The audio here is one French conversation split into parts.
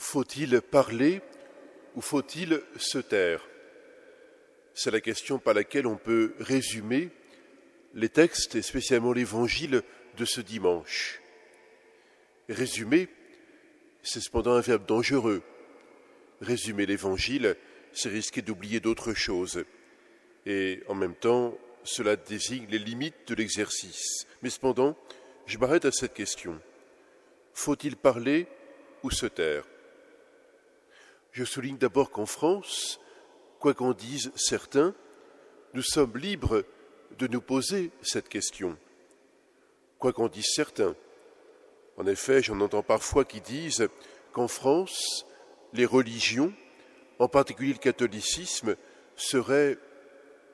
Faut-il parler ou faut-il se taire? C'est la question par laquelle on peut résumer les textes et spécialement l'évangile de ce dimanche. Résumer, c'est cependant un verbe dangereux. Résumer l'évangile, c'est risquer d'oublier d'autres choses. Et en même temps, cela désigne les limites de l'exercice. Mais cependant, je m'arrête à cette question. Faut-il parler ou se taire? Je souligne d'abord qu'en France, quoi qu'en disent certains, nous sommes libres de nous poser cette question. Quoi qu'en disent certains. En effet, j'en entends parfois qui disent qu'en France, les religions, en particulier le catholicisme, seraient,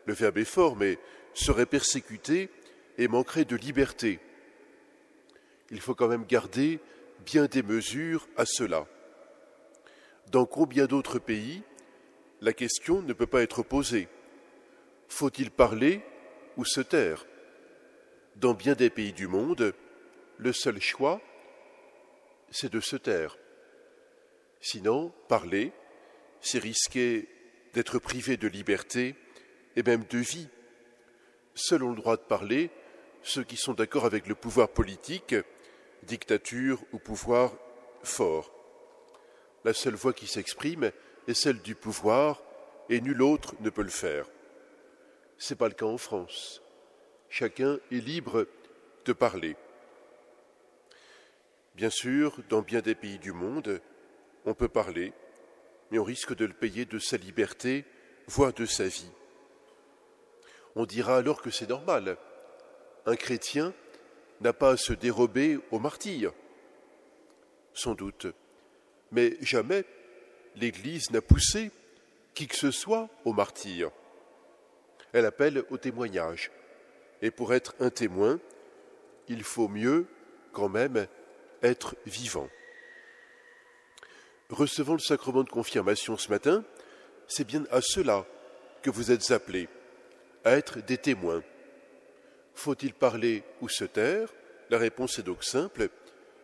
le verbe est fort, mais seraient persécutées et manqueraient de liberté. Il faut quand même garder bien des mesures à cela. Dans combien d'autres pays, la question ne peut pas être posée. Faut-il parler ou se taire? Dans bien des pays du monde, le seul choix, c'est de se taire. Sinon, parler, c'est risquer d'être privé de liberté et même de vie. Seuls ont le droit de parler ceux qui sont d'accord avec le pouvoir politique, dictature ou pouvoir fort. La seule voix qui s'exprime est celle du pouvoir et nul autre ne peut le faire. Ce n'est pas le cas en France. Chacun est libre de parler. Bien sûr, dans bien des pays du monde, on peut parler, mais on risque de le payer de sa liberté, voire de sa vie. On dira alors que c'est normal. Un chrétien n'a pas à se dérober au martyre. Sans doute. Mais jamais l'Église n'a poussé qui que ce soit au martyre. Elle appelle au témoignage. Et pour être un témoin, il faut mieux quand même être vivant. Recevant le sacrement de confirmation ce matin, c'est bien à cela que vous êtes appelés, à être des témoins. Faut-il parler ou se taire? La réponse est donc simple,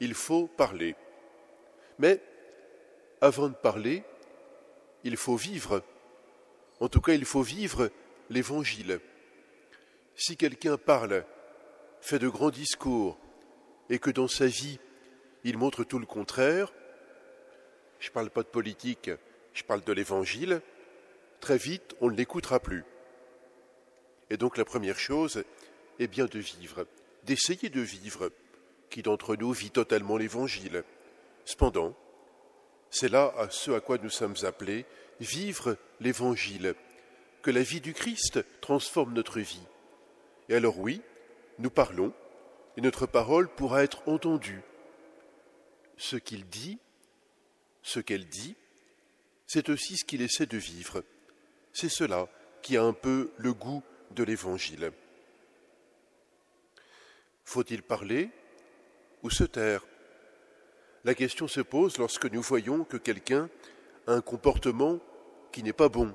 il faut parler. Mais avant de parler, il faut vivre. En tout cas, il faut vivre l'Évangile. Si quelqu'un parle, fait de grands discours, et que dans sa vie, il montre tout le contraire, je ne parle pas de politique, je parle de l'Évangile, très vite, on ne l'écoutera plus. Et donc la première chose est bien de vivre, d'essayer de vivre. Qui d'entre nous vit totalement l'Évangile? Cependant, c'est là à ce à quoi nous sommes appelés, vivre l'Évangile, que la vie du Christ transforme notre vie. Et alors oui, nous parlons, et notre parole pourra être entendue. Ce qu'il dit, ce qu'elle dit, c'est aussi ce qu'il essaie de vivre. C'est cela qui a un peu le goût de l'Évangile. Faut-il parler ou se taire? La question se pose lorsque nous voyons que quelqu'un a un comportement qui n'est pas bon.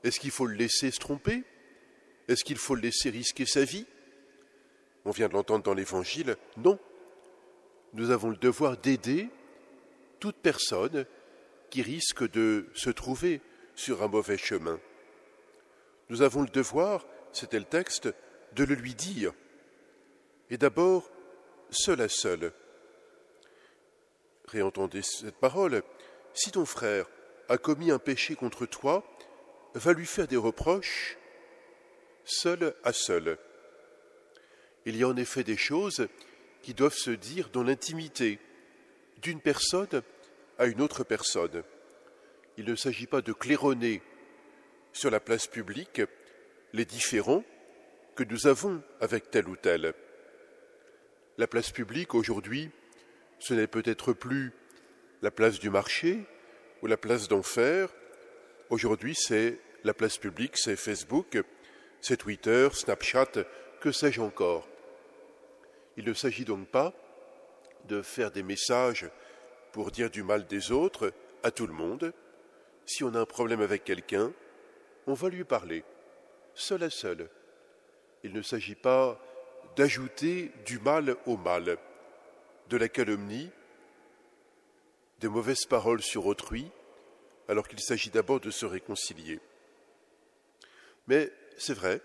Est-ce qu'il faut le laisser se tromper? Est-ce qu'il faut le laisser risquer sa vie? On vient de l'entendre dans l'Évangile. Non. Nous avons le devoir d'aider toute personne qui risque de se trouver sur un mauvais chemin. Nous avons le devoir, c'était le texte, de le lui dire. Et d'abord, seul à seul. Réentendez cette parole. Si ton frère a commis un péché contre toi, va lui faire des reproches, seul à seul. Il y a en effet des choses qui doivent se dire dans l'intimité d'une personne à une autre personne. Il ne s'agit pas de claironner sur la place publique les différends que nous avons avec tel ou tel. La place publique aujourd'hui, ce n'est peut-être plus la place du marché ou la place d'enfer. Aujourd'hui, c'est la place publique, c'est Facebook, c'est Twitter, Snapchat, que sais-je encore. Il ne s'agit donc pas de faire des messages pour dire du mal des autres à tout le monde. Si on a un problème avec quelqu'un, on va lui parler, seul à seul. Il ne s'agit pas d'ajouter du mal au mal, de la calomnie de mauvaises paroles sur autrui, alors qu'il s'agit d'abord de se réconcilier. Mais c'est vrai,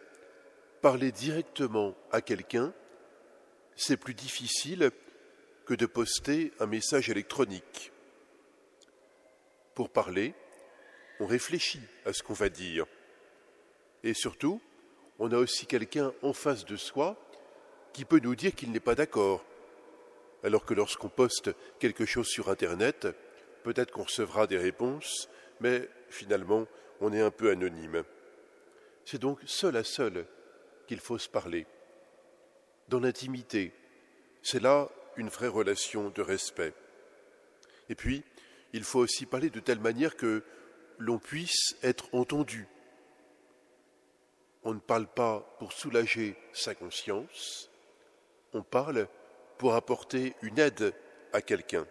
parler directement à quelqu'un, c'est plus difficile que de poster un message électronique. Pour parler, on réfléchit à ce qu'on va dire. Et surtout, on a aussi quelqu'un en face de soi qui peut nous dire qu'il n'est pas d'accord. Alors que lorsqu'on poste quelque chose sur Internet, peut-être qu'on recevra des réponses, mais finalement, on est un peu anonyme. C'est donc seul à seul qu'il faut se parler. Dans l'intimité, c'est là une vraie relation de respect. Et puis, il faut aussi parler de telle manière que l'on puisse être entendu. On ne parle pas pour soulager sa conscience, on parle pour apporter une aide à quelqu'un.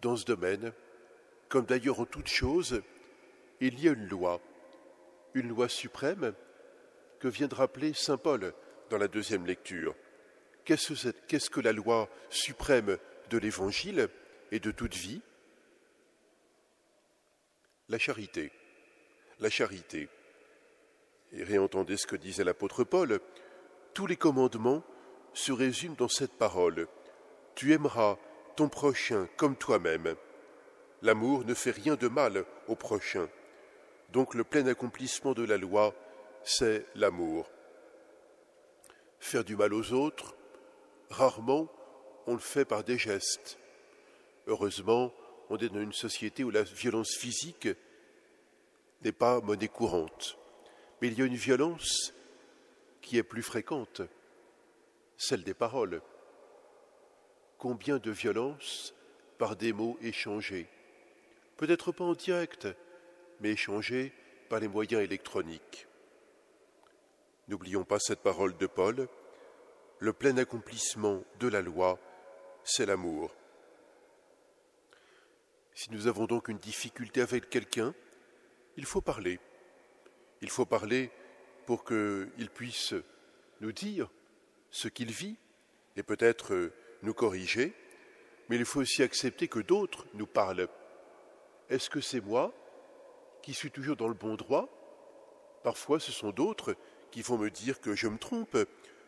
Dans ce domaine, comme d'ailleurs en toute chose, il y a une loi suprême que vient de rappeler saint Paul dans la deuxième lecture. Qu'est-ce que la loi suprême de l'Évangile et de toute vie? La charité. La charité. Et réentendez ce que disait l'apôtre Paul, tous les commandements se résument dans cette parole. Tu aimeras ton prochain comme toi-même. L'amour ne fait rien de mal au prochain. Donc le plein accomplissement de la loi, c'est l'amour. Faire du mal aux autres, rarement on le fait par des gestes. Heureusement, on est dans une société où la violence physique n'est pas monnaie courante. Mais il y a une violence qui est plus fréquente, celle des paroles. Combien de violences par des mots échangés? Peut-être pas en direct, mais échangés par les moyens électroniques. N'oublions pas cette parole de Paul, le plein accomplissement de la loi, c'est l'amour. Si nous avons donc une difficulté avec quelqu'un, il faut parler. Il faut parler pour qu'il puisse nous dire ce qu'il vit et peut-être nous corriger, mais il faut aussi accepter que d'autres nous parlent. Est-ce que c'est moi qui suis toujours dans le bon droit? Parfois, ce sont d'autres qui vont me dire que je me trompe,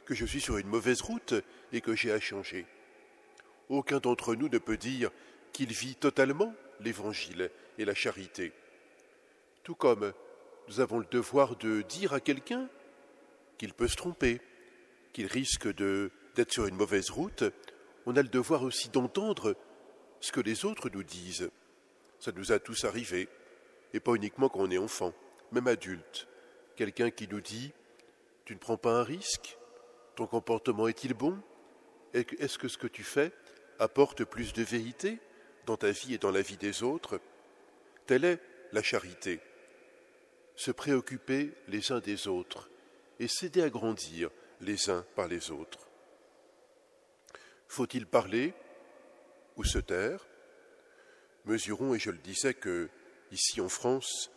que je suis sur une mauvaise route et que j'ai à changer. Aucun d'entre nous ne peut dire qu'il vit totalement l'Évangile et la charité. Tout comme nous avons le devoir de dire à quelqu'un qu'il peut se tromper, qu'il risque d'être sur une mauvaise route, on a le devoir aussi d'entendre ce que les autres nous disent. Ça nous a tous arrivé, et pas uniquement quand on est enfant, même adulte. Quelqu'un qui nous dit « Tu ne prends pas un risque? Ton comportement est-il bon? Est-ce que ce que tu fais apporte plus de vérité dans ta vie et dans la vie des autres ?» Telle est la charité. Se préoccuper les uns des autres et s'aider à grandir les uns par les autres. Faut-il parler ou se taire? Mesurons, et je le disais, que ici en France,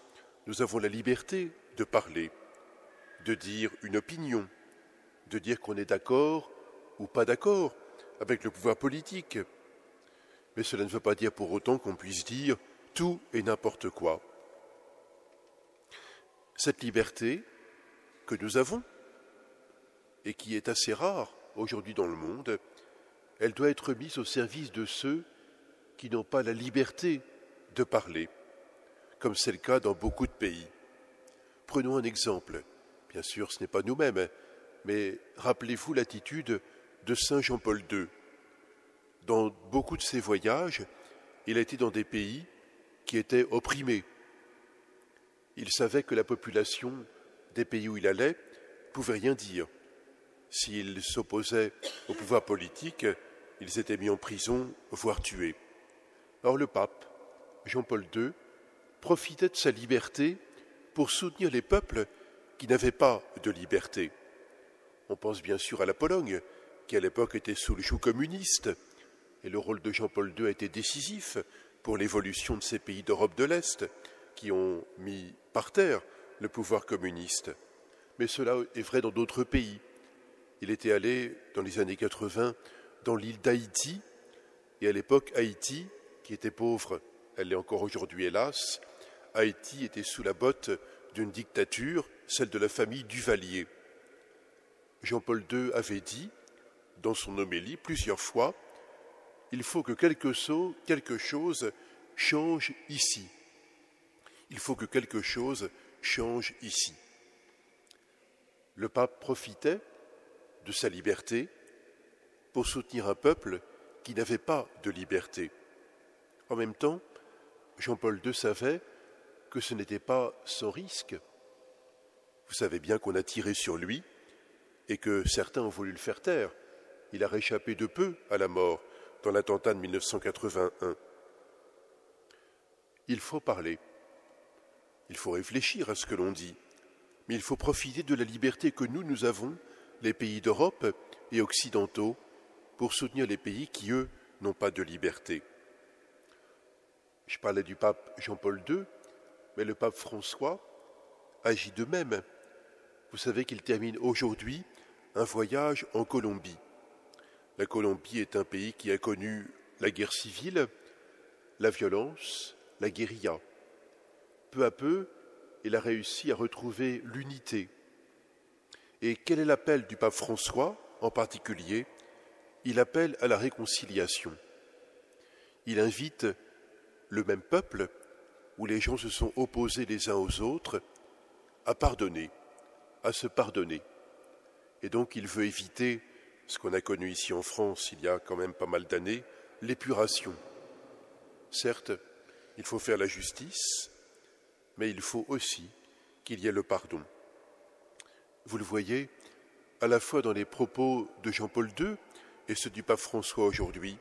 nous avons la liberté de parler, de dire une opinion, de dire qu'on est d'accord ou pas d'accord avec le pouvoir politique. Mais cela ne veut pas dire pour autant qu'on puisse dire tout et n'importe quoi. Cette liberté que nous avons, et qui est assez rare aujourd'hui dans le monde, elle doit être mise au service de ceux qui n'ont pas la liberté de parler, comme c'est le cas dans beaucoup de pays. Prenons un exemple. Bien sûr, ce n'est pas nous-mêmes, mais rappelez-vous l'attitude de saint Jean-Paul II. Dans beaucoup de ses voyages, il a été dans des pays qui étaient opprimés. Il savait que la population des pays où il allait ne pouvait rien dire. S'ils s'opposaient au pouvoir politique, ils étaient mis en prison, voire tués. Or le pape, Jean-Paul II, profitait de sa liberté pour soutenir les peuples qui n'avaient pas de liberté. On pense bien sûr à la Pologne, qui à l'époque était sous le joug communiste, et le rôle de Jean-Paul II a été décisif pour l'évolution de ces pays d'Europe de l'Est, qui ont mis par terre le pouvoir communiste. Mais cela est vrai dans d'autres pays. Il était allé, dans les années 80, dans l'île d'Haïti, et à l'époque, Haïti qui était pauvre, elle l'est encore aujourd'hui hélas, Haïti était sous la botte d'une dictature, celle de la famille Duvalier. Jean-Paul II avait dit, dans son homélie plusieurs fois, « Il faut que quelque chose change ici. Il faut que quelque chose change ici. » Le pape profitait de sa liberté pour soutenir un peuple qui n'avait pas de liberté. En même temps, Jean-Paul II savait que ce n'était pas sans risque. Vous savez bien qu'on a tiré sur lui et que certains ont voulu le faire taire. Il a réchappé de peu à la mort dans l'attentat de 1981. Il faut parler. Il faut réfléchir à ce que l'on dit. Mais il faut profiter de la liberté que nous avons, les pays d'Europe et occidentaux, pour soutenir les pays qui, eux, n'ont pas de liberté. Je parlais du pape Jean-Paul II, mais le pape François agit de même. Vous savez qu'il termine aujourd'hui un voyage en Colombie. La Colombie est un pays qui a connu la guerre civile, la violence, la guérilla. Peu à peu, il a réussi à retrouver l'unité. Et quel est l'appel du pape François en particulier? Il appelle à la réconciliation. Il invite le même peuple, où les gens se sont opposés les uns aux autres, à pardonner, à se pardonner. Et donc il veut éviter ce qu'on a connu ici en France il y a quand même pas mal d'années, l'épuration. Certes, il faut faire la justice, mais il faut aussi qu'il y ait le pardon. Vous le voyez, à la fois dans les propos de Jean-Paul II et ceux du pape François aujourd'hui,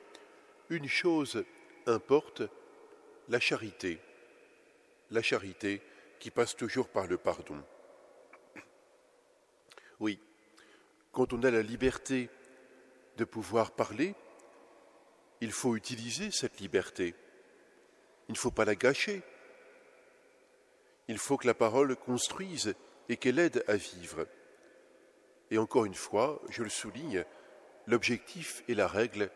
une chose importe, la charité qui passe toujours par le pardon. Oui, quand on a la liberté de pouvoir parler, il faut utiliser cette liberté. Il ne faut pas la gâcher. Il faut que la parole construise et qu'elle aide à vivre. Et encore une fois, je le souligne, l'objectif et la règle,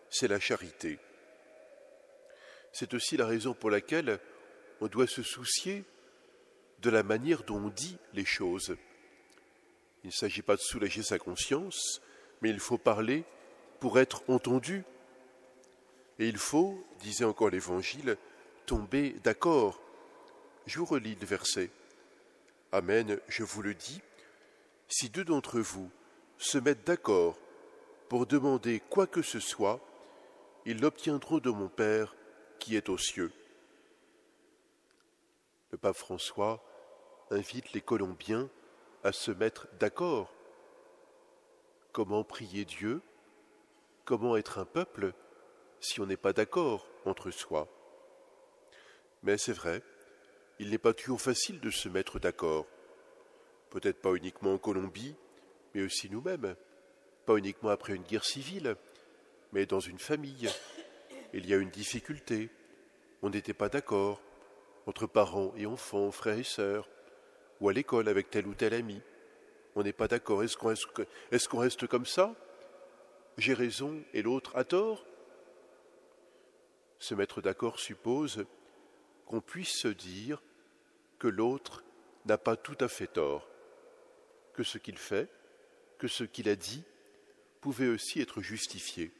c'est la charité. C'est aussi la raison pour laquelle on doit se soucier de la manière dont on dit les choses. Il ne s'agit pas de soulager sa conscience, mais il faut parler pour être entendu. Et il faut, disait encore l'Évangile, tomber d'accord. Je vous relis le verset. Amen, je vous le dis, si deux d'entre vous se mettent d'accord pour demander quoi que ce soit, ils l'obtiendront de mon Père qui est aux cieux. Le pape François invite les Colombiens à se mettre d'accord. Comment prier Dieu? Comment être un peuple si on n'est pas d'accord entre soi? Mais c'est vrai, il n'est pas toujours facile de se mettre d'accord. Peut-être pas uniquement en Colombie, mais aussi nous-mêmes. Pas uniquement après une guerre civile, mais dans une famille. Il y a une difficulté. On n'était pas d'accord entre parents et enfants, frères et sœurs, ou à l'école avec tel ou tel ami. On n'est pas d'accord. Est-ce qu'on reste comme ça? J'ai raison et l'autre a tort? Se mettre d'accord suppose qu'on puisse se dire que l'autre n'a pas tout à fait tort, que ce qu'il fait, que ce qu'il a dit, pouvait aussi être justifié,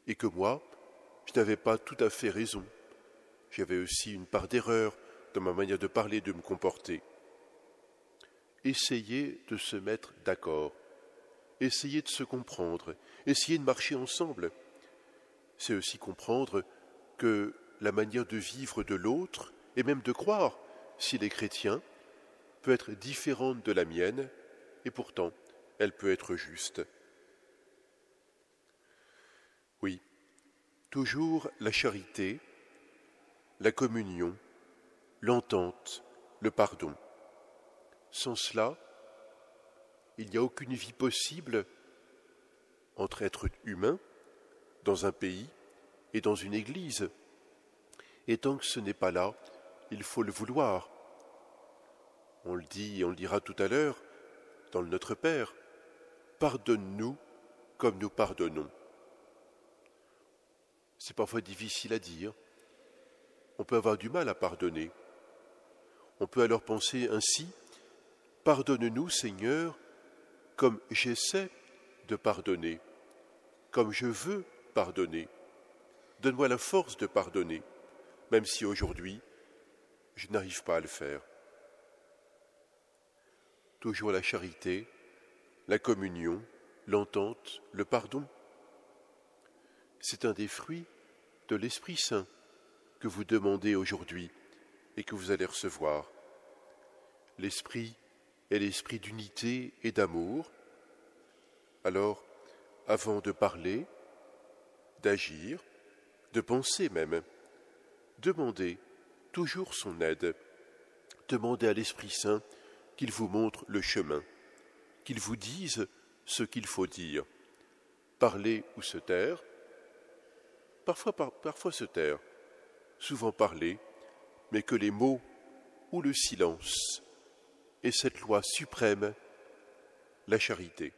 et que moi, je n'avais pas tout à fait raison. J'avais aussi une part d'erreur dans ma manière de parler, de me comporter. Essayez de se mettre d'accord, essayez de se comprendre, essayez de marcher ensemble. C'est aussi comprendre que la manière de vivre de l'autre, et même de croire, s'il est chrétien, peut être différente de la mienne, et pourtant, elle peut être juste. Oui, toujours la charité, la communion, l'entente, le pardon. Sans cela, il n'y a aucune vie possible entre êtres humains, dans un pays et dans une église. Et tant que ce n'est pas là, il faut le vouloir. On le dit et on le dira tout à l'heure dans le Notre Père. Pardonne-nous comme nous pardonnons. C'est parfois difficile à dire. On peut avoir du mal à pardonner. On peut alors penser ainsi: pardonne-nous, Seigneur, comme j'essaie de pardonner, comme je veux pardonner. Donne-moi la force de pardonner, même si aujourd'hui, je n'arrive pas à le faire. Toujours la charité, la communion, l'entente, le pardon. C'est un des fruits de l'Esprit Saint que vous demandez aujourd'hui et que vous allez recevoir. L'Esprit est l'esprit d'unité et d'amour. Alors, avant de parler, d'agir, de penser même, demandez toujours son aide. Demandez à l'Esprit Saint qu'il vous montre le chemin, qu'il vous dise ce qu'il faut dire. Parler ou se taire, parfois se taire, souvent parler, mais que les mots ou le silence est cette loi suprême, la charité.